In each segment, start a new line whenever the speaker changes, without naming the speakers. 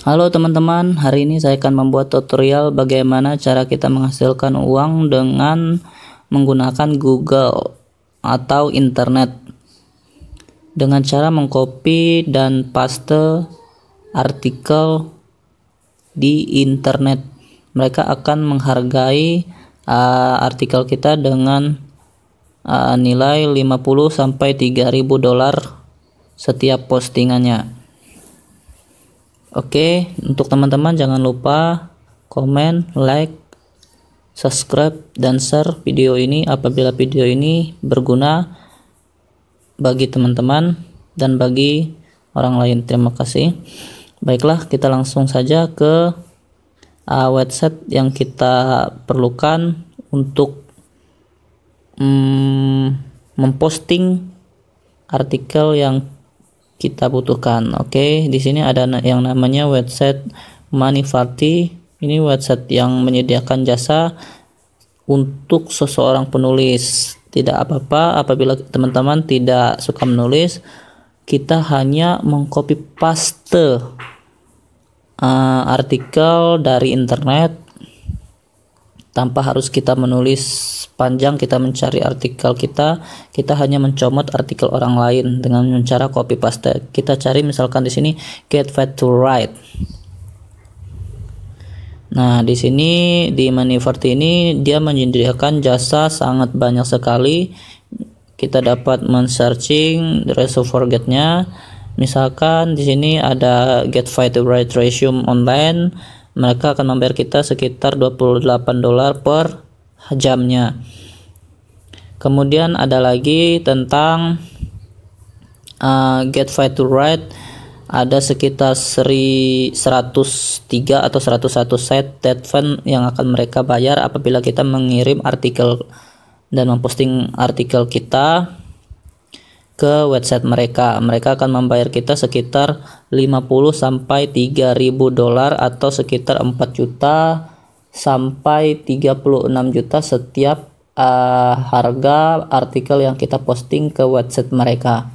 Halo teman-teman, hari ini saya akan membuat tutorial bagaimana cara kita menghasilkan uang dengan menggunakan Google atau internet dengan cara mengcopy dan paste artikel di internet. Mereka akan menghargai artikel kita dengan nilai 50 sampai 3.000 dolar setiap postingannya. Oke, untuk teman-teman jangan lupa komen, like, subscribe, dan share video ini apabila video ini berguna bagi teman-teman dan bagi orang lain. Terima kasih. Baiklah, kita langsung saja ke website yang kita perlukan untuk memposting artikel yang kita butuhkan. Oke, di sini ada yang namanya website Moneyfarty. Ini website yang menyediakan jasa untuk seseorang penulis. Tidak apa-apa apabila teman-teman tidak suka menulis, kita hanya mengcopy paste artikel dari internet tanpa harus kita menulis panjang. Kita mencari artikel kita hanya mencomot artikel orang lain dengan cara copy paste. Kita cari misalkan di sini get paid to write. Nah, di sini di Moneyfarty ini dia menyediakan jasa sangat banyak sekali. Kita dapat men-searching reservoir get-nya. Misalkan di sini ada get paid to write resume online. Mereka akan membayar kita sekitar 28 dolar per jamnya. Kemudian ada lagi tentang get paid to write, ada sekitar 103 atau 101 set advance yang akan mereka bayar apabila kita mengirim artikel dan memposting artikel kita ke website mereka. Mereka akan membayar kita sekitar 50 sampai 3.000 dolar atau sekitar 4 juta sampai 36 juta setiap harga artikel yang kita posting ke website mereka.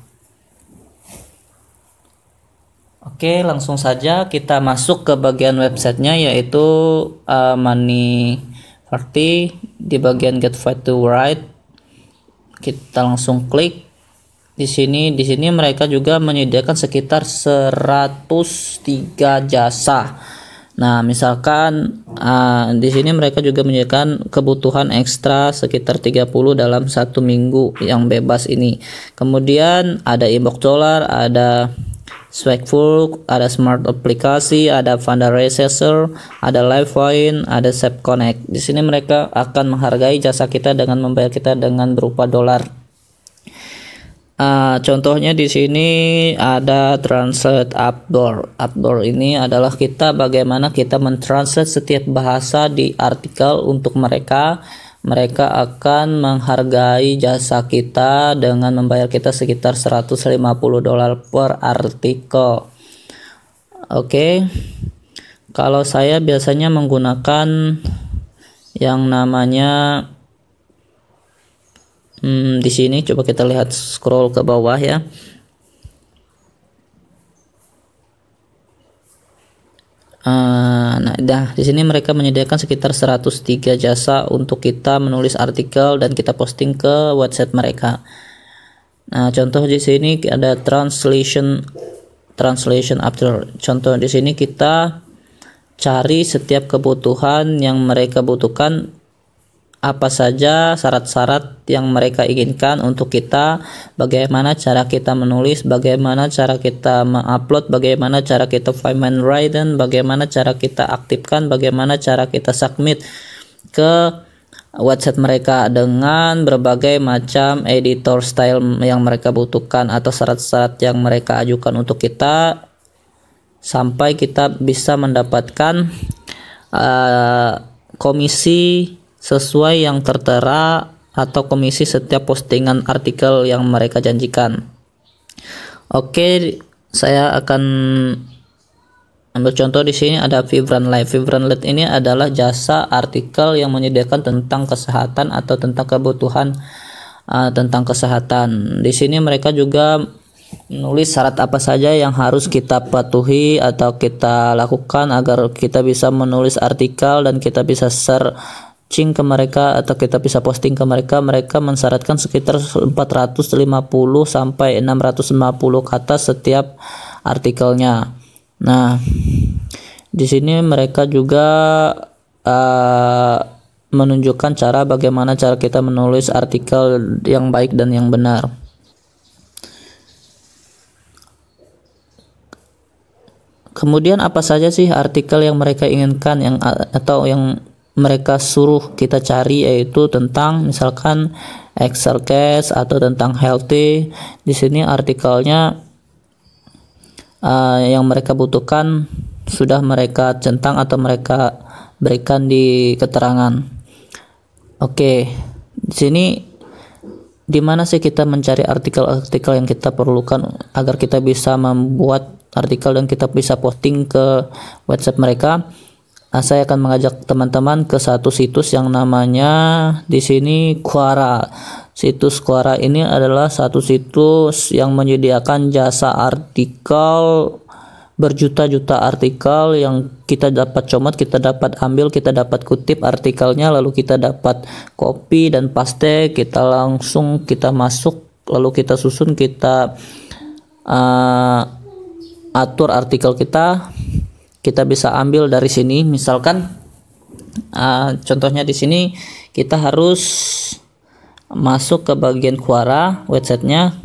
Oke, langsung saja kita masuk ke bagian websitenya, yaitu Moneyfarty. Di bagian get paid to write kita langsung klik. Di sini mereka juga menyediakan sekitar 103 jasa. Nah, misalkan di sini mereka juga menyediakan kebutuhan ekstra sekitar 30 dalam satu minggu yang bebas ini. Kemudian ada inbox dollar, ada Swagful, ada smart aplikasi, ada fundraiser, ada Livecoin, ada Save Connect. Di sini mereka akan menghargai jasa kita dengan membayar kita dengan berupa dolar. Contohnya di sini ada translate Upwork. Upwork ini adalah bagaimana kita mentranslate setiap bahasa di artikel untuk mereka. Mereka akan menghargai jasa kita dengan membayar kita sekitar 150 dolar per artikel. Oke. Kalau saya biasanya menggunakan yang namanya di sini coba kita lihat, scroll ke bawah ya. Nah, di sini mereka menyediakan sekitar 103 jasa untuk kita menulis artikel dan kita posting ke website mereka. Nah, contoh di sini ada translation after. Contoh di sini kita cari setiap kebutuhan yang mereka butuhkan, apa saja syarat-syarat yang mereka inginkan untuk kita, bagaimana cara kita menulis, bagaimana cara kita mengupload, bagaimana cara kita payment written, bagaimana cara kita aktifkan, bagaimana cara kita submit ke website mereka dengan berbagai macam editor style yang mereka butuhkan atau syarat-syarat yang mereka ajukan untuk kita, sampai kita bisa mendapatkan komisi sesuai yang tertera atau komisi setiap postingan artikel yang mereka janjikan. Oke, saya akan ambil contoh di sini ada Vibrant Life. Vibrant Life ini adalah jasa artikel yang menyediakan tentang kesehatan atau tentang kebutuhan tentang kesehatan. Di sini mereka juga menulis syarat apa saja yang harus kita patuhi atau kita lakukan agar kita bisa menulis artikel dan kita bisa searching ke mereka atau kita bisa posting ke mereka. Mereka mensyaratkan sekitar 450 sampai 650 kata setiap artikelnya. Nah, di sini mereka juga menunjukkan bagaimana cara kita menulis artikel yang baik dan yang benar. Kemudian apa saja sih artikel yang mereka inginkan atau yang mereka suruh kita cari, yaitu tentang misalkan exercise atau tentang healthy. Di sini artikelnya yang mereka butuhkan sudah mereka centang atau mereka berikan di keterangan. Oke, di sini di mana sih kita mencari artikel-artikel yang kita perlukan agar kita bisa membuat artikel dan kita bisa posting ke website mereka? Saya akan mengajak teman-teman ke satu situs yang namanya di sini Quora. Situs Quora ini adalah satu situs yang menyediakan jasa artikel, berjuta-juta artikel yang kita dapat comot, kita dapat ambil, kita dapat kutip artikelnya, lalu kita dapat copy dan paste, kita langsung kita masuk, lalu kita susun, kita atur artikel kita bisa ambil dari sini. Misalkan contohnya di sini kita harus masuk ke bagian Quora websitenya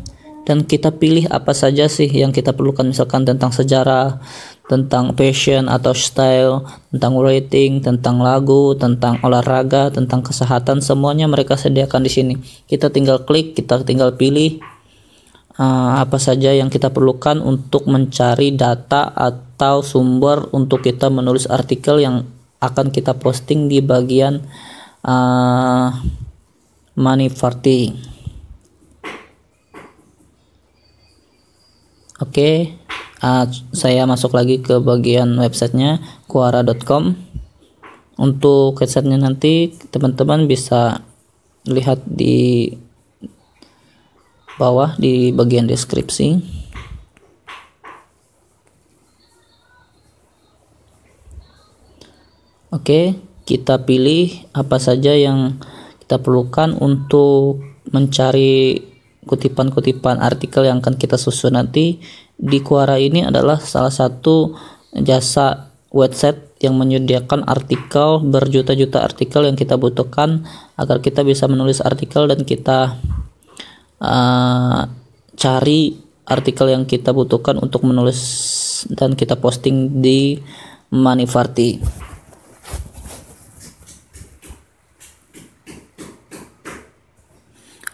dan kita pilih apa saja sih yang kita perlukan, misalkan tentang sejarah, tentang fashion atau style, tentang rating, tentang lagu, tentang olahraga, tentang kesehatan, semuanya mereka sediakan di sini. Kita tinggal klik, kita tinggal pilih apa saja yang kita perlukan untuk mencari data atau sumber untuk kita menulis artikel yang akan kita posting di bagian Manifarti. Oke, saya masuk lagi ke bagian websitenya quora.com. Untuk websitenya nanti teman-teman bisa lihat di bawah di bagian deskripsi. Oke, kita pilih apa saja yang kita perlukan untuk mencari kutipan-kutipan artikel yang akan kita susun nanti. Di Quora ini adalah salah satu jasa website yang menyediakan artikel, berjuta-juta artikel yang kita butuhkan agar kita bisa menulis artikel dan kita cari artikel yang kita butuhkan untuk menulis dan kita posting di Manifarti.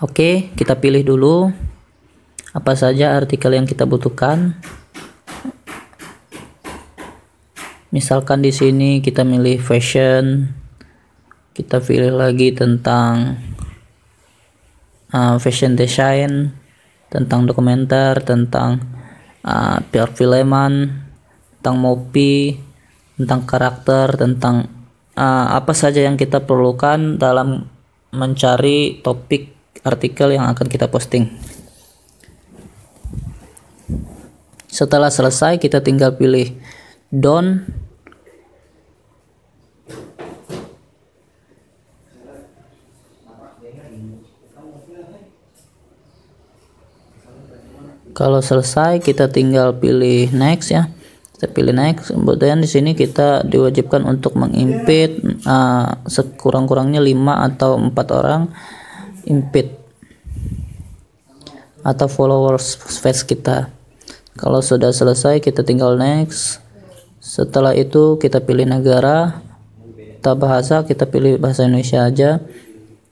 Oke, kita pilih dulu apa saja artikel yang kita butuhkan. Misalkan di sini kita milih fashion, kita pilih lagi tentang fashion design, tentang dokumenter, tentang perfilman, tentang movie, tentang karakter, tentang apa saja yang kita perlukan dalam mencari topik artikel yang akan kita posting. Setelah selesai, kita tinggal pilih done. Kalau selesai, kita tinggal pilih next ya. Kita pilih next. Kemudian di sini kita diwajibkan untuk menginput sekurang-kurangnya 5 atau 4 orang invite atau followers face kita. Kalau sudah selesai, kita tinggal next. Setelah itu kita pilih negara, kita bahasa, kita pilih bahasa Indonesia aja.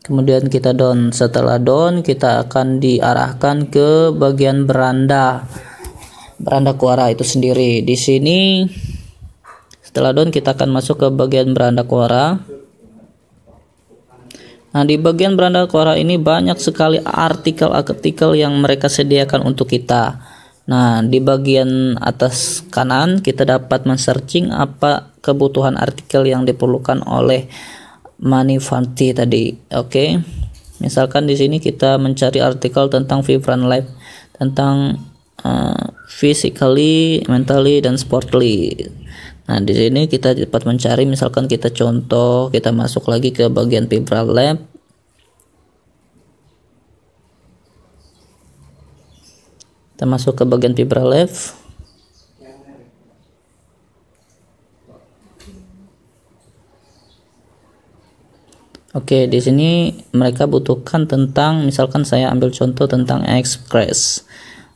Kemudian kita down. Setelah down, kita akan diarahkan ke bagian beranda Quora itu sendiri. Di sini setelah down, kita akan masuk ke bagian beranda Quora. Nah, di bagian beranda Quora ini banyak sekali artikel-artikel yang mereka sediakan untuk kita. Nah, di bagian atas kanan kita dapat men-searching apa kebutuhan artikel yang diperlukan oleh Manifarti tadi. Oke. Misalkan di sini kita mencari artikel tentang Vibrant Life, tentang physically, mentally, dan sportly. Nah, di sini kita dapat mencari, misalkan kita contoh, kita masuk lagi ke bagian Vibra Lab. Kita masuk ke bagian Vibra Lab. Oke, di sini mereka butuhkan tentang, misalkan saya ambil contoh tentang Express.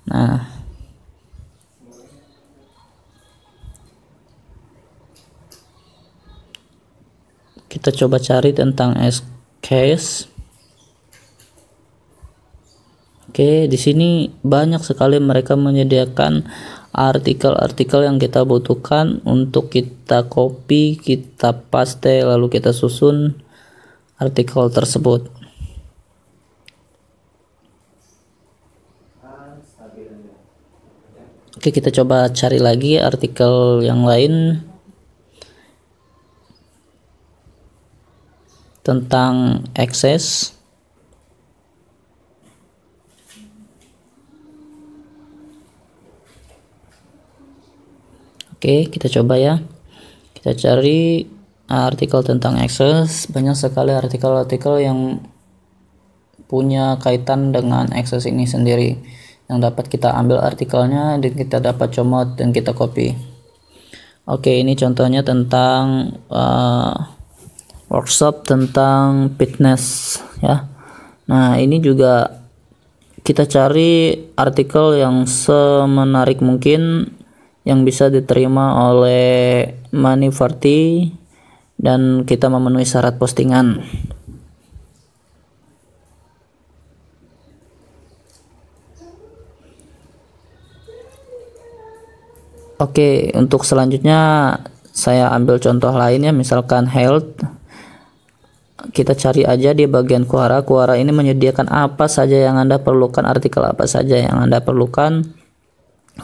Nah, kita coba cari tentang Express. Oke, di sini banyak sekali mereka menyediakan artikel-artikel yang kita butuhkan untuk kita copy, kita paste, lalu kita susun artikel tersebut. Oke, kita coba cari lagi artikel yang lain tentang akses. Oke, kita coba ya. Kita cari artikel tentang akses. Banyak sekali artikel-artikel yang punya kaitan dengan akses ini sendiri, yang dapat kita ambil artikelnya dan kita dapat comot dan kita copy. Oke, ini contohnya tentang workshop tentang fitness ya. Nah, ini juga kita cari artikel yang semenarik mungkin, yang bisa diterima oleh Manifarti, dan kita memenuhi syarat postingan. Oke, untuk selanjutnya saya ambil contoh lainnya, misalkan health. Kita cari aja di bagian Quora. Quora ini menyediakan apa saja yang Anda perlukan, artikel apa saja yang Anda perlukan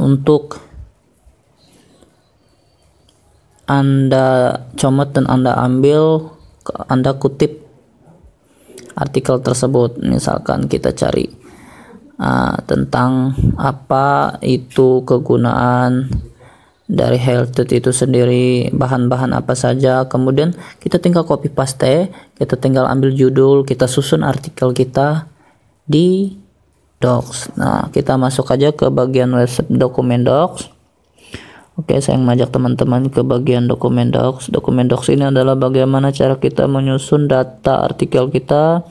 untuk Anda comot dan Anda ambil, Anda kutip artikel tersebut. Misalkan kita cari tentang apa itu kegunaan dari health itu sendiri, bahan-bahan apa saja, kemudian kita tinggal copy paste, kita tinggal ambil judul, kita susun artikel kita di Docs. Nah, kita masuk aja ke bagian website dokumen Docs. Oke, saya mengajak teman-teman ke bagian dokumen Docs. Dokumen Docs ini adalah bagaimana cara kita menyusun data artikel kita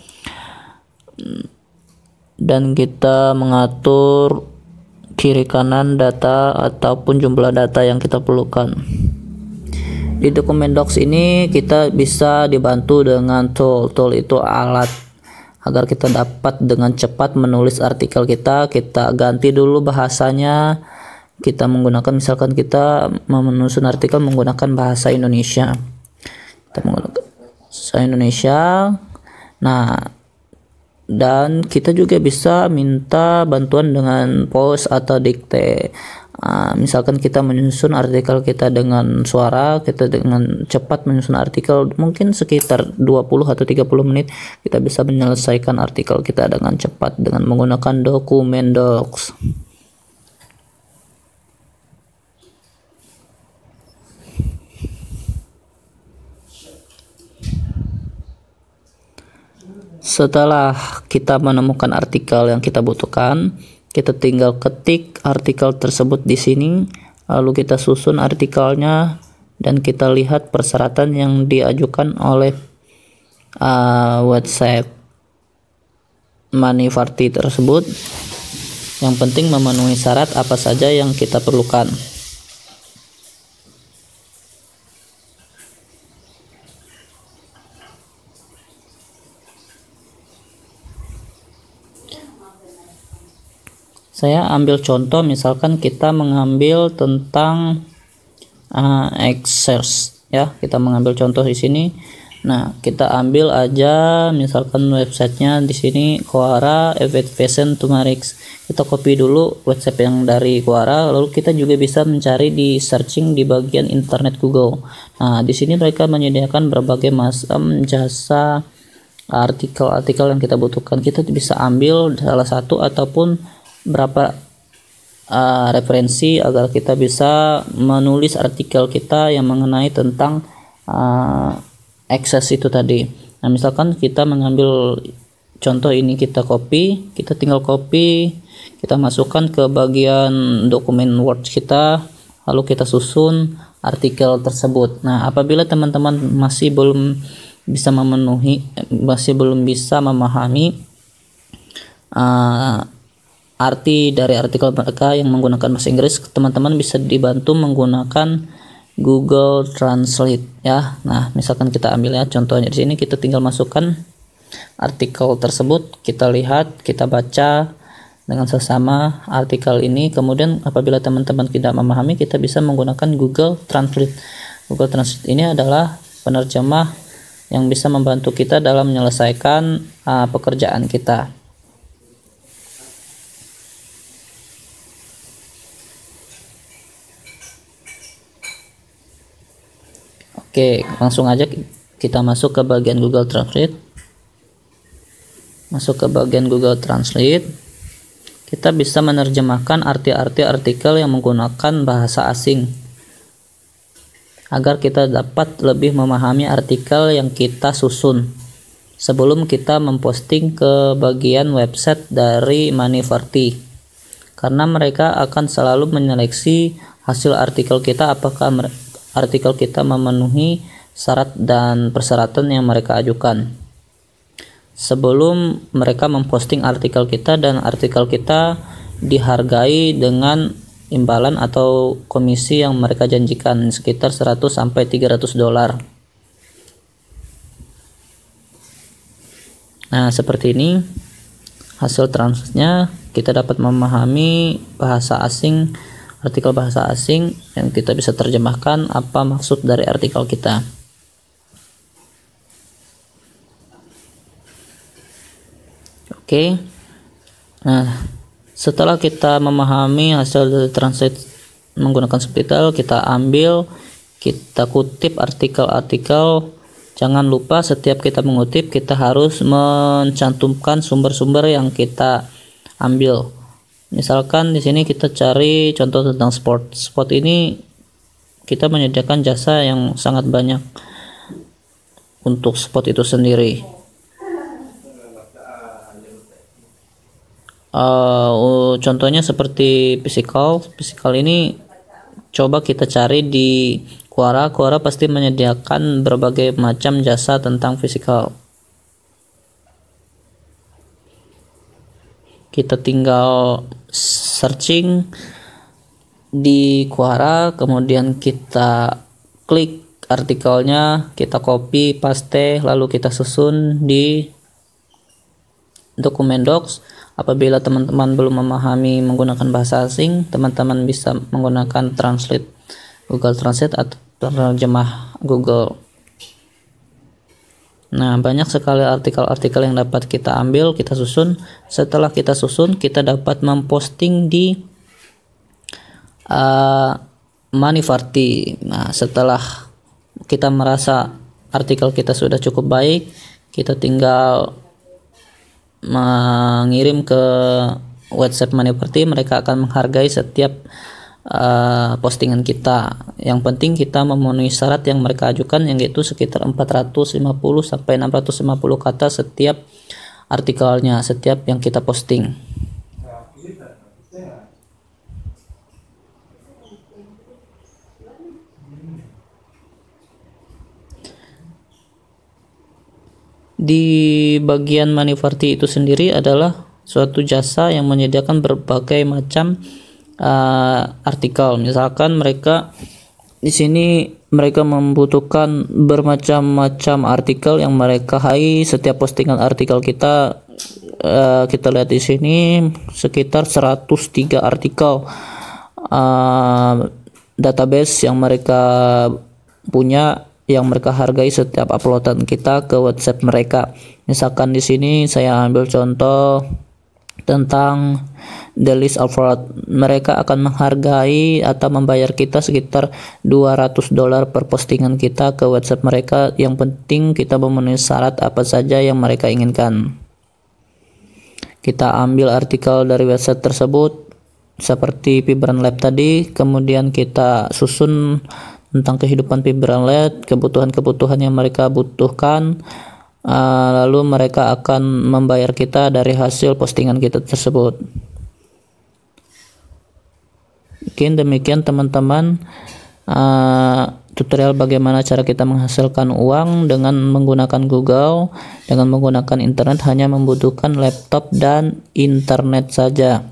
dan kita mengatur kiri kanan data ataupun jumlah data yang kita perlukan. Di dokumen Docs ini kita bisa dibantu dengan tool. Tool itu alat agar kita dapat dengan cepat menulis artikel kita. Kita ganti dulu bahasanya. Kita menggunakan, misalkan kita menyusun artikel menggunakan bahasa Indonesia, kita menggunakan bahasa Indonesia. Nah, dan kita juga bisa minta bantuan dengan pause atau dikte. Misalkan kita menyusun artikel kita dengan suara, kita dengan cepat menyusun artikel mungkin sekitar 20 atau 30 menit, kita bisa menyelesaikan artikel kita dengan cepat dengan menggunakan dokumen Docs. Setelah kita menemukan artikel yang kita butuhkan, kita tinggal ketik artikel tersebut di sini, lalu kita susun artikelnya dan kita lihat persyaratan yang diajukan oleh website Manifarti tersebut. Yang penting memenuhi syarat apa saja yang kita perlukan. Saya ambil contoh, misalkan kita mengambil tentang exercise ya, kita mengambil contoh di sini. Nah, kita ambil aja misalkan websitenya di sini Quora Event Fashion Tumarix. Kita copy dulu website yang dari Quora, lalu kita juga bisa mencari di searching di bagian internet Google. Nah, di sini mereka menyediakan berbagai macam jasa artikel-artikel yang kita butuhkan. Kita bisa ambil salah satu ataupun berapa referensi agar kita bisa menulis artikel kita yang mengenai tentang akses itu tadi. Nah, misalkan kita mengambil contoh ini, kita tinggal copy, kita masukkan ke bagian dokumen Word kita, lalu kita susun artikel tersebut. Nah, apabila teman-teman masih belum bisa memahami arti dari artikel mereka yang menggunakan bahasa Inggris, teman-teman bisa dibantu menggunakan Google Translate ya. Nah, misalkan kita ambil ya contohnya di sini, kita tinggal masukkan artikel tersebut, kita lihat, kita baca dengan sesama artikel ini. Kemudian apabila teman-teman tidak memahami, kita bisa menggunakan Google Translate. Google Translate ini adalah penerjemah yang bisa membantu kita dalam menyelesaikan pekerjaan kita. Oke, langsung aja kita masuk ke bagian Google Translate. Masuk ke bagian Google Translate, kita bisa menerjemahkan arti-arti artikel yang menggunakan bahasa asing agar kita dapat lebih memahami artikel yang kita susun sebelum kita memposting ke bagian website dari Manifarti, karena mereka akan selalu menyeleksi hasil artikel kita apakah artikel kita memenuhi syarat dan persyaratan yang mereka ajukan sebelum mereka memposting artikel kita, dan artikel kita dihargai dengan imbalan atau komisi yang mereka janjikan sekitar 100 sampai 300 dolar. Nah, seperti ini hasil translate-nya. Kita dapat memahami bahasa asing, artikel bahasa asing yang kita bisa terjemahkan apa maksud dari artikel kita. Oke. Nah, setelah kita memahami hasil dari translate menggunakan subtitle, kita ambil, kita kutip artikel-artikel. Jangan lupa setiap kita mengutip, kita harus mencantumkan sumber-sumber yang kita ambil. Misalkan di sini kita cari contoh tentang sport. Sport ini kita menyediakan jasa yang sangat banyak untuk sport itu sendiri. Contohnya seperti physical ini coba kita cari di Quora pasti menyediakan berbagai macam jasa tentang physical. Kita tinggal searching di Quora, kemudian kita klik artikelnya, kita copy paste, lalu kita susun di dokumen Docs. Apabila teman-teman belum memahami menggunakan bahasa asing, teman-teman bisa menggunakan Google Translate atau penerjemah Google. Nah, banyak sekali artikel-artikel yang dapat kita ambil, kita susun. Setelah kita susun, kita dapat memposting di Manifarti. Nah, setelah kita merasa artikel kita sudah cukup baik, kita tinggal mengirim ke website Manifarti. Mereka akan menghargai setiap postingan kita. Yang penting kita memenuhi syarat yang mereka ajukan, yang yaitu sekitar 450 sampai 650 kata setiap artikelnya, setiap yang kita posting. Di bagian Manifarti itu sendiri adalah suatu jasa yang menyediakan berbagai macam artikel. Misalkan mereka di sini membutuhkan bermacam-macam artikel yang mereka setiap postingan artikel kita. Kita lihat di sini sekitar 103 artikel database yang mereka punya, yang mereka hargai setiap uploadan kita ke website mereka. Misalkan di sini saya ambil contoh tentang The List Award. Mereka akan menghargai atau membayar kita sekitar $200 per postingan kita ke website mereka. Yang penting kita memenuhi syarat apa saja yang mereka inginkan. Kita ambil artikel dari website tersebut, seperti Fibran Lab tadi, kemudian kita susun tentang kehidupan Fibran Lab, kebutuhan-kebutuhan yang mereka butuhkan, lalu mereka akan membayar kita dari hasil postingan kita tersebut. Mungkin demikian teman-teman, tutorial bagaimana cara kita menghasilkan uang dengan menggunakan Google, dengan menggunakan internet, hanya membutuhkan laptop dan internet saja.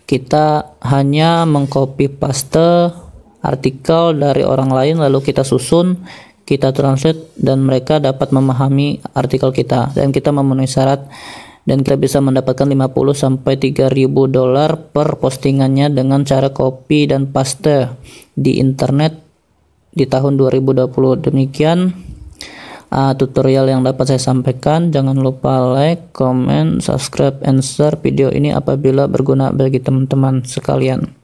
Kita hanya mengcopy paste artikel dari orang lain, lalu kita susun, kita translate, dan mereka dapat memahami artikel kita, dan kita memenuhi syarat, dan kita bisa mendapatkan 50 sampai 3.000 dolar per postingannya dengan cara copy dan paste di internet di tahun 2020. Demikian tutorial yang dapat saya sampaikan. Jangan lupa like, comment, subscribe, and share video ini apabila berguna bagi teman-teman sekalian.